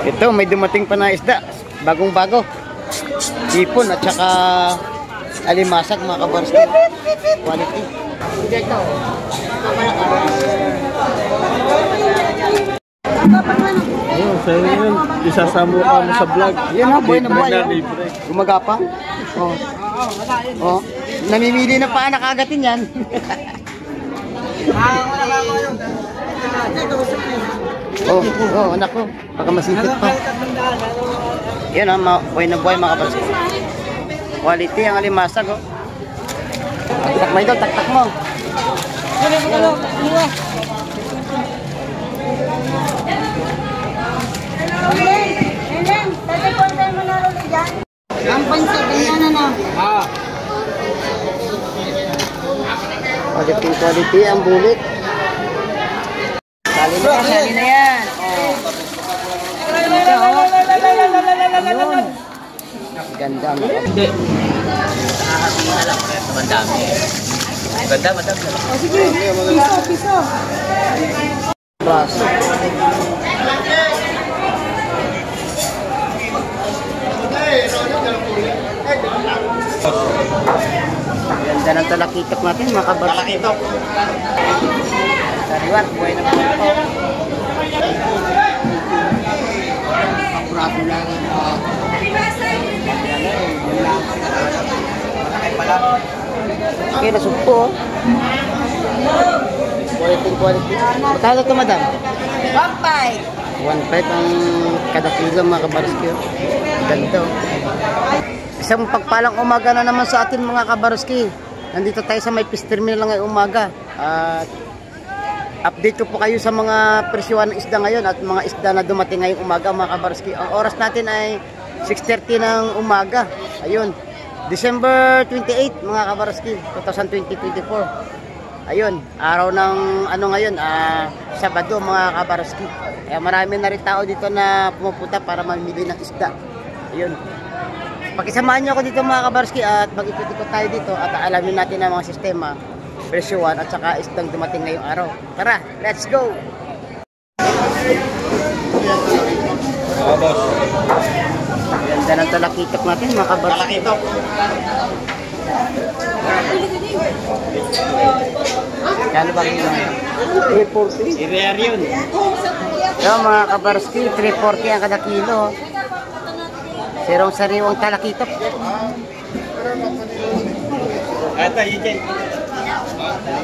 Ito, may dumating pa na isda. Bagong-bago. Ipon at saka alimasag mga kabarski. Quality. Ito. Ayun, sa'yo yun. Isasamo ka mo sa vlog. Yan ha, buhay na buhay. Gumagapang. Oh. Oh. Namimili na pa anak agatin yan. Oh, anak ko. Baka masipit pa. Yan ha, buhay na buhay mga kabarski. Quality ang alimasag oh. Tak mo ito, tak mo. Ang pansa, ganyan na. Quality ang bulit. Sali na yan. Oh. Ganda mo. Hindi. Nakakatingin na lang. Kaya naman dami. Ganda, madam. O sige, piso. Braso. Ganda ng talakitok natin, mga kabarski. Talakitok. Sariwat, buhay na po. Braso lang. Okay, nasugpo. Quality. Magkano ito, madam? 1.5. 1.5 ang kada kilo mga kabarski. Ganda. Isang pagpalang umaga na naman sa atin mga kabarski. Nandito tayo sa may fish terminal ngayong umaga. At update ko po kayo sa mga presyuhan ng isda ngayon at mga isda na dumating ngayong umaga mga kabarski. Ang oras natin ay 6:30 ng umaga. Ayun. December 28 mga kabarski, 2024. Ayun, araw ng ano ngayon, Sabado mga kabarski. Kaya marami na rin tao dito na pumupunta para mamili ng isda. Ayun. Pakisamahan niyo ako dito mga kabarski at mag-ikot-ikot tayo dito at alamin natin ang mga sistema, presyuhan at saka isdang dumating ngayong araw. Tara, let's go! Boss. Ganda ng talakitok natin mga kabarski. Talakitok. Kano ba kilo? 340. I-rare yun. So mga kabarski, 340 ang kada kilo. Sirong sariwang talakitok. Ito, Eugene.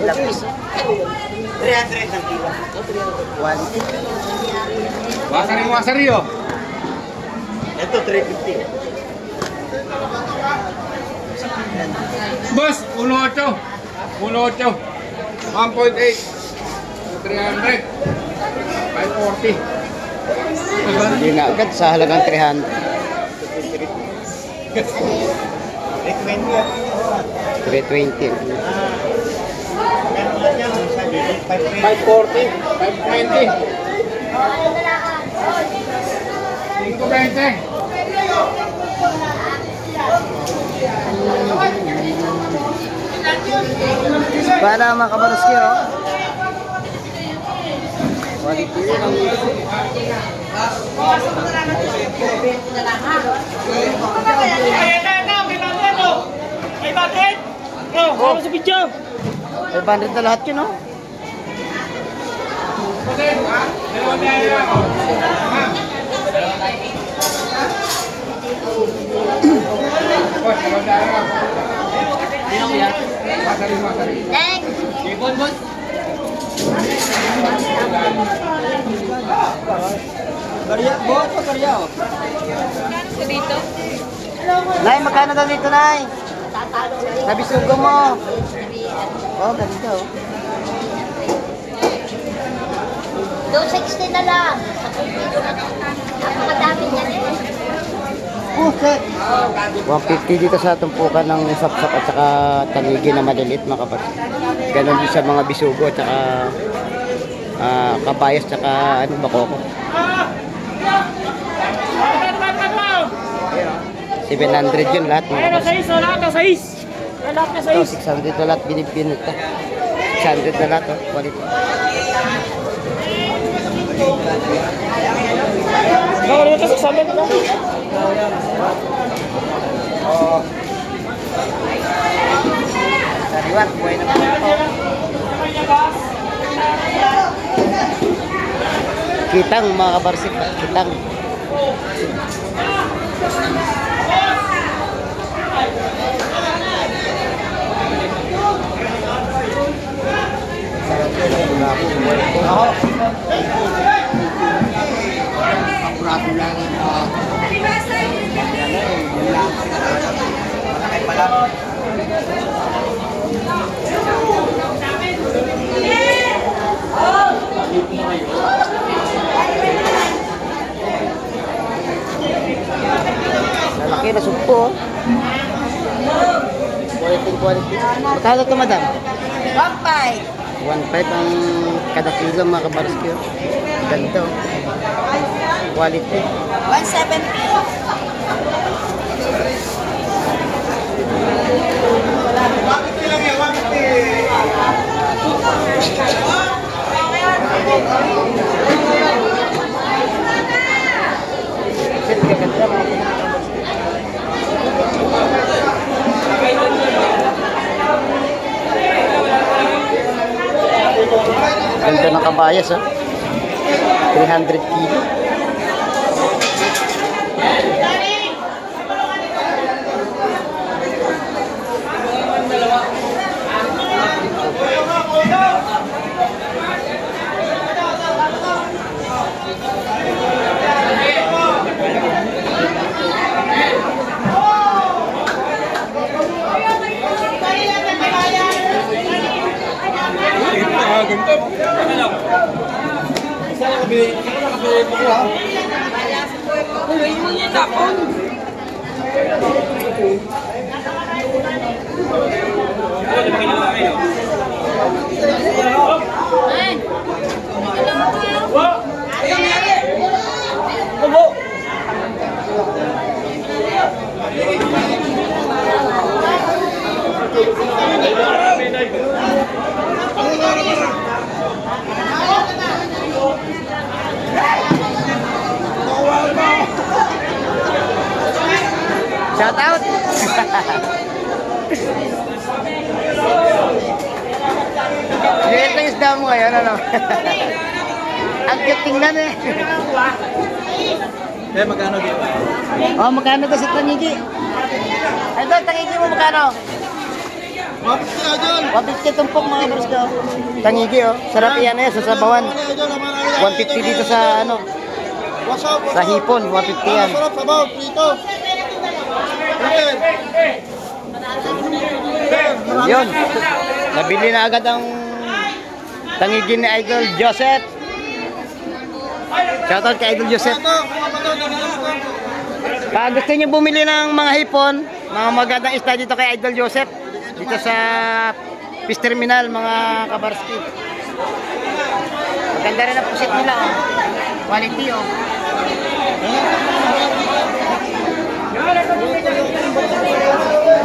Lapis. 300 ang kilo. Quality. Wasari oh. Ito, 350. Boss, 1.8. 1.8. 1.8. 300. 540. Hindi na agad sa halagang 300. 320. 540. 520. 520. Para mga kabarski oh. Quality rin ang ito. Oh, sa video. 500 na lahat yun oh. Nay, magkano daw dito, Nay? Sabi sugo mo. Oh, ganito oh. 260 na lang. Napakadami niya eh. Okay. 150 dito sa tumpukan ng sapsap at saka tanigi na maliliit mga kapatid. Ganon din sa mga bisugo at saka kabayas at saka ano, bakoko. 700 yun lahat mga kapatid. Ito 600 na lahat binibinit ka. 600 na lahat oh. Quality. Sabi ko. Sariwa, buhay na po. Kitang mga kabarsik, kitang. Lalaki na sumpo. Quality. Magkano ito, madam? 1.5. 1.5 ang kada kilo mga kabarski. Ganito. Quality. 170. Ganda mga ganda ng kabayas, ha? 300 kilo. Shout out. Liit ng isda mo ngayon, ano? Ang cute tingnan eh. Eh, magkano dito? Oh, magkano to sa tangigi? Ay, doon, tangigi mo magkano? 150 tumpok mga bros ko. Tangigi, oh. Sarap yan eh, sa sabawan. 150 dito sa, ano, sa hipon, 150 yan. Sarap sabaw, prito. Yun. Nabili na agad ang tangigi ni Idol Joseph. Shoutout kay Idol Joseph. Pag gusto niyo bumili ng mga hipon, mga magandang isda dito kay Idol Joseph, dito sa Fish Terminal, mga kabarski. Maganda rin ang pusit nila, oh. Quality, oh.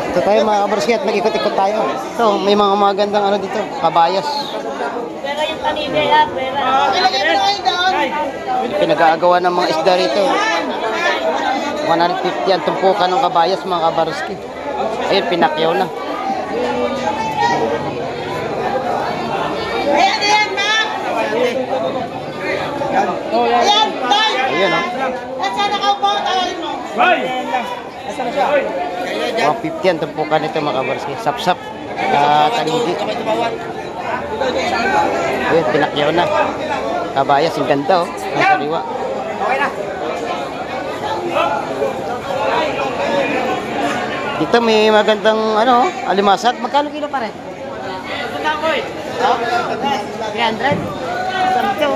Ito tayo mga kabarski at mag-ikot-ikot tayo. Ito, may mga magandang ano dito, kabayas. Pero yung kanina yan, Pinag-aagawa ng mga isda rito. 150 ang tumpukan ng kabayas mga kabarski. Ayun, pinakyaw na. Ayan, ma'am! Ayan, tay! Ayun, oh. Nasaan nakaupo? Tawagin mo. 150 ang tumpukan nito mga kabarski. Sap-sap. Tangigi. Ayun, pinakyaw na. Kabayas, yung ganda, oh. Ang sariwa. Dito may magandang ano, alimasag. Magkano kilo pare? 300? Saan ito?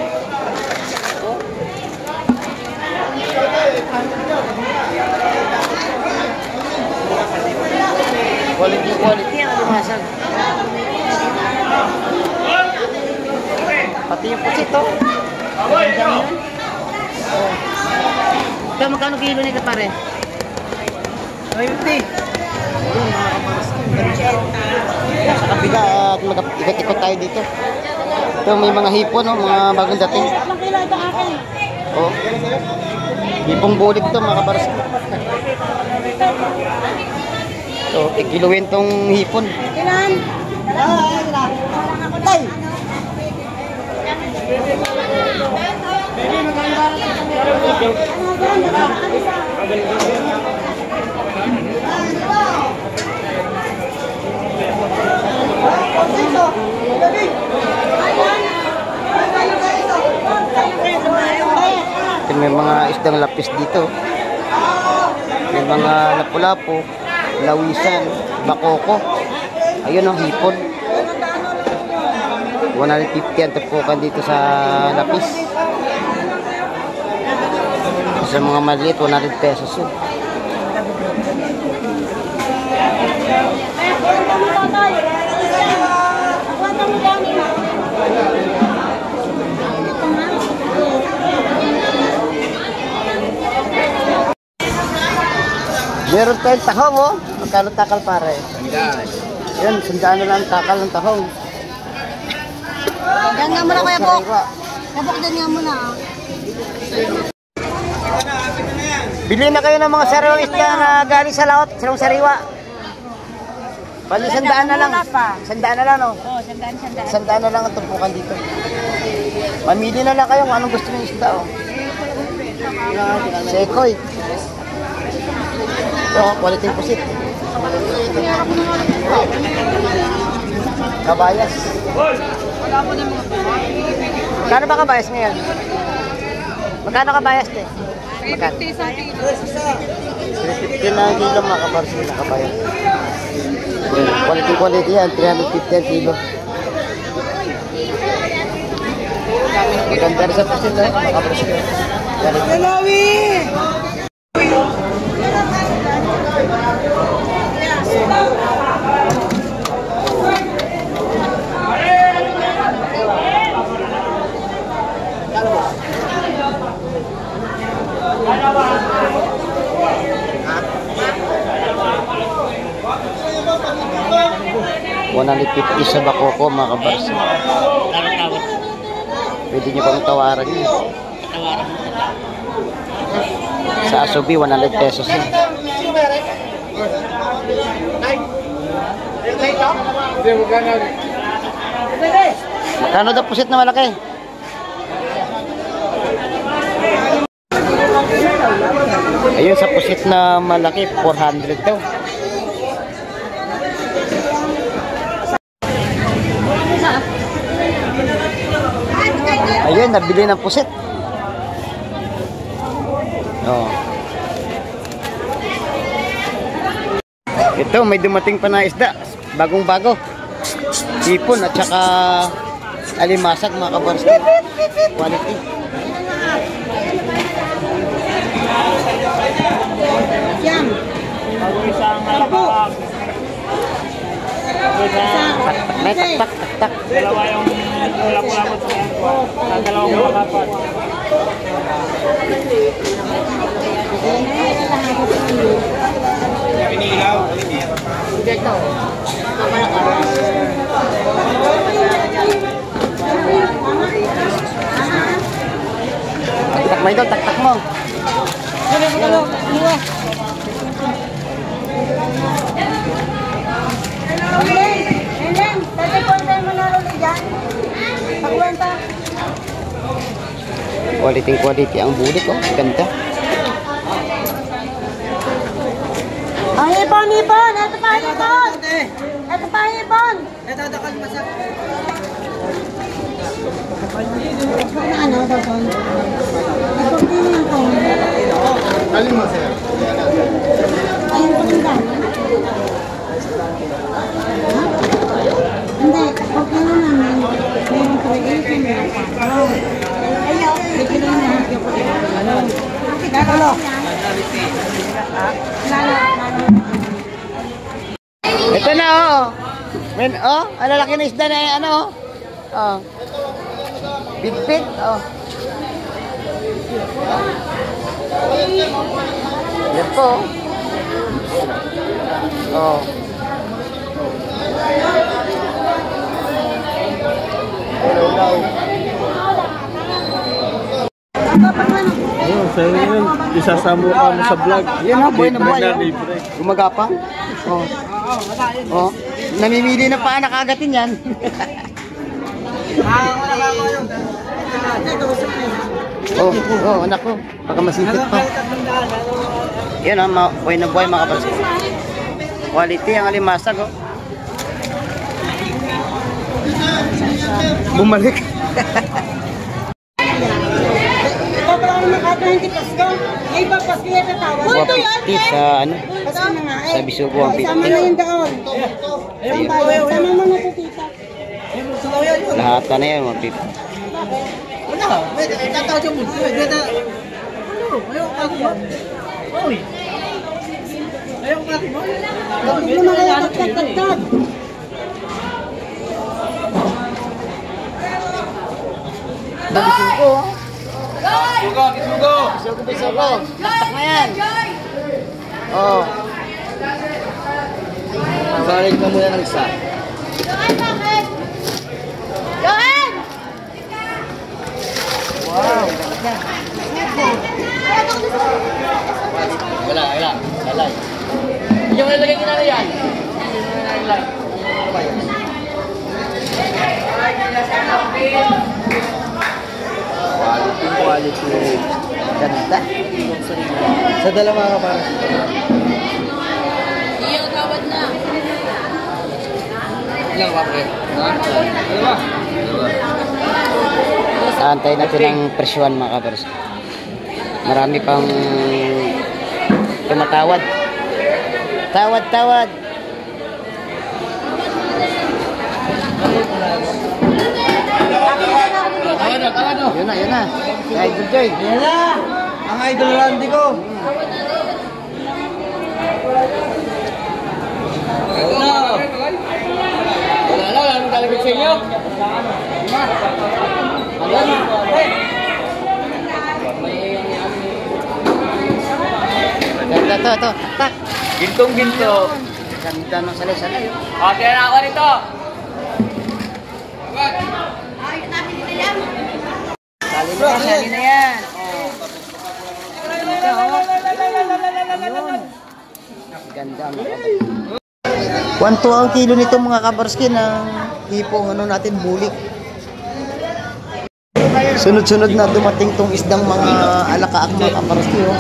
Quality ang alimasag. Pati yung pusit, oh. Ito, magkano kilo nito pare? 50. Sa kabila at mag-ikot-ikot tayo dito. Ito may mga hipon, no? Mga bagong dating. Oh. Hipong bulik to mga kabarski. So, ikiluin tong hipon. Ilan? Tay! May mga isdang lapis dito. May mga lapu-lapu, lawisan, bakoko. Ayun ang hipon. 150 ang tapukan dito sa lapis. Sa mga maliit, 100 pesos yun. Meron tayong tahong, oh. Magkano takal pare? Sandaan. Yan, sandaan na lang ang takal ng tahong. Diyan nga muna, Kuya Bok. Kabok, diyan nga muna. Bili na kayo ng mga sariwang isda na galing sa laot, sarong sariwa. Bali, sandaan na lang. Sandaan na lang, no? Oo, sandaan. Sandaan na lang ang tumpukan dito. Mamili na lang kayo kung anong gusto ng isda, oh. Sekoy. Ito, quality pusit. Kabayas. Magkano ba kabayas ngayon? Magkano kabayas, te? Magkano? 350 na kilo mga kabarsi na kabayas. Quality yan, 350 ang kilo. Maganda rin sa pusit, mga kabarsi. Dalawi! 150 sa bakoko mga kabarsi. Pwede nyo pang tawaran yun. Sa Asubi 100 pesos yun. Magkano daw pusit na malaki? Ayun sa pusit na malaki 400 daw. Ayun, nabili ng pusit. Oh. Ito, may dumating pa na isda. Bagong-bago. Hipon at saka alimasag mga kabarski. Quality. Yan. Tak. Dalawa yung ulap-ulapot sa yan. Sa dalawang ulap-ulapot. Pinilaw. Dito. Tak mo ito, tak mo. Ellen, dati kwenta mo na rin dyan. Pagkwenta. Quality ang bulik, oh. Ganda. Ang ipon! Ito pa ipon! Ito pa ipon! Ito dakal masak. Ano ba ito? Ito din ako. Kalim mo sir. Ayun po din dyan. Hindi, okay na naman. Meron creation na ako. Ayaw. Hindi na naman ako. Ano? Kakalo. Ito na, oh. Men, oh. Ang lalaki na isda na yung ano, oh. Oh. Big, oh. Yan po. Oh. Hello. Ang kapag Ayun, sa'yo yun. Isasamo ka mo sa vlog. Yan ha, buhay na buhay. Libre Oh. na, libre. Gumagapang. Oh. Oh. Namimili na pa anak agatin yan. Oh, oh, anak ko. Baka masipit pa. Yan ha, buhay na buhay mga kabarski. Quality ang alimasag oh. Bumalik. Ito pala ako nakata hindi Pasko. Ay ba Pasko yan tawag? 150 sa ano? Pasko na nga eh. Sa Bisugo Sama na 150. yung daon. Sama mo na ito tita. Lahat na yan 150. Hindi mo na kaya tagtag. Bisugo. Bisugo! Bisugo. Taktak na yan. Oh. Balik mo muna ng isa. Wow. Wala. Lalay. Yung nalagay ko na yan. Quality. Ganda. Sa dalawa ka para. Ilang ba, pre? Antay natin ang presyuan mga kabers. Marami pang tumatawad. Tawad. Yun na. Kay Idol Joy. Yan na! Ang idol Randy ko! Wala lang galagay sa inyo. Ganda to. Tak. Gintong-ginto. Ganda ng salay-salay. Okay na ako nito. Sali na yan. Ganda mga kabers. 1.2 ang kilo nito mga kabarski ng hipong ano natin bulik. Sunod-sunod na dumating tong isdang mga alakaak mga kabarski oh.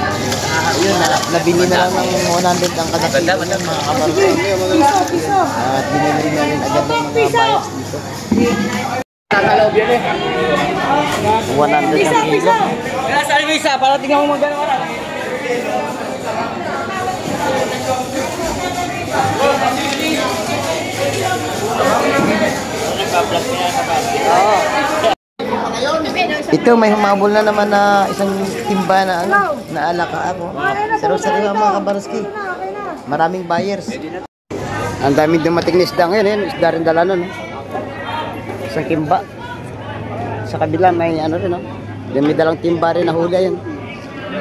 Yun, nabili na lang ng 100 ang kada kilo ng mga kabarski. Piso. At binili na rin agad ng mga buyers dito. Nakaloob yan eh. 100 ang kilo. Kaya sa inyo isa, para tingnan mo magano ka. Ito may humabol na naman na isang timba na ano, na alaka ako. Saro-saro mga kabarski. Maraming buyers. Ang daming dumating na isda ngayon, isda rin dala nun. Isang timba. Sa kabila may ano rin, no? May dalang timba rin na huli yun.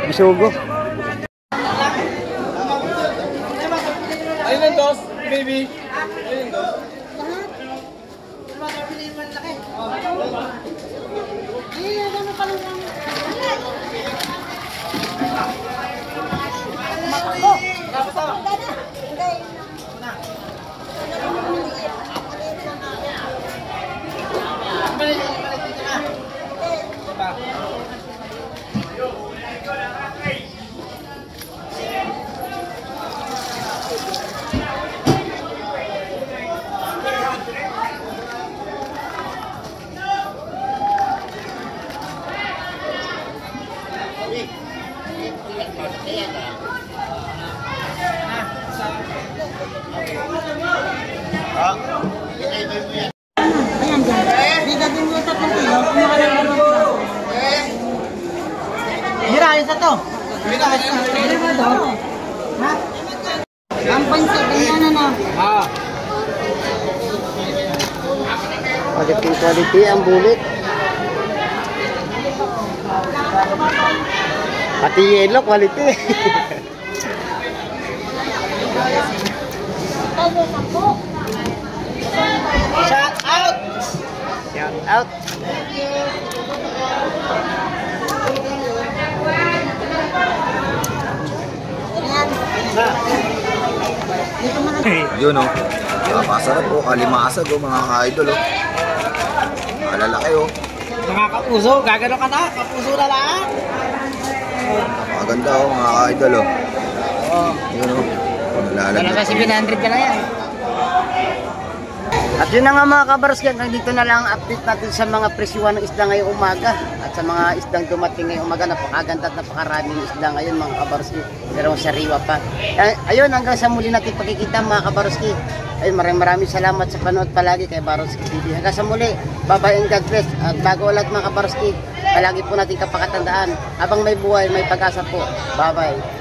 Bisugo. Ayun ang dos, baby. Ayan dyan. Di dadin mo ito kung kilo. Mira, isa to. Ha? Ang pansit, ganyan na. Quality ang bulit. Pati yellow, quality. Shout out! Shout out! Yun o. Napasarap po. Kalimasag o mga ka-idol o. Malalaki o. Mga kapuso, gagano ka na, kapuso na lang. Napakaganda o mga ka-idol o. Yun o. Nalalagyan po. 700 ka na yan. At yun na nga mga kabaroski, nandito na lang ang update natin sa mga presyuhan ng isda ngayong umaga. At sa mga isdang dumating ngayong umaga, napakaganda at napakaraming isda ngayon mga kabaroski. Pero sariwa pa. Ayun, hanggang sa muli natin pagkikita mga kabaroski. Ayun, maraming salamat sa panood palagi kay Baroski TV. Hanggang sa muli, bye-bye and God bless. At bago ulit mga kabaroski, palagi po natin kapakatandaan, habang may buhay, may pag-asa po. Bye-bye.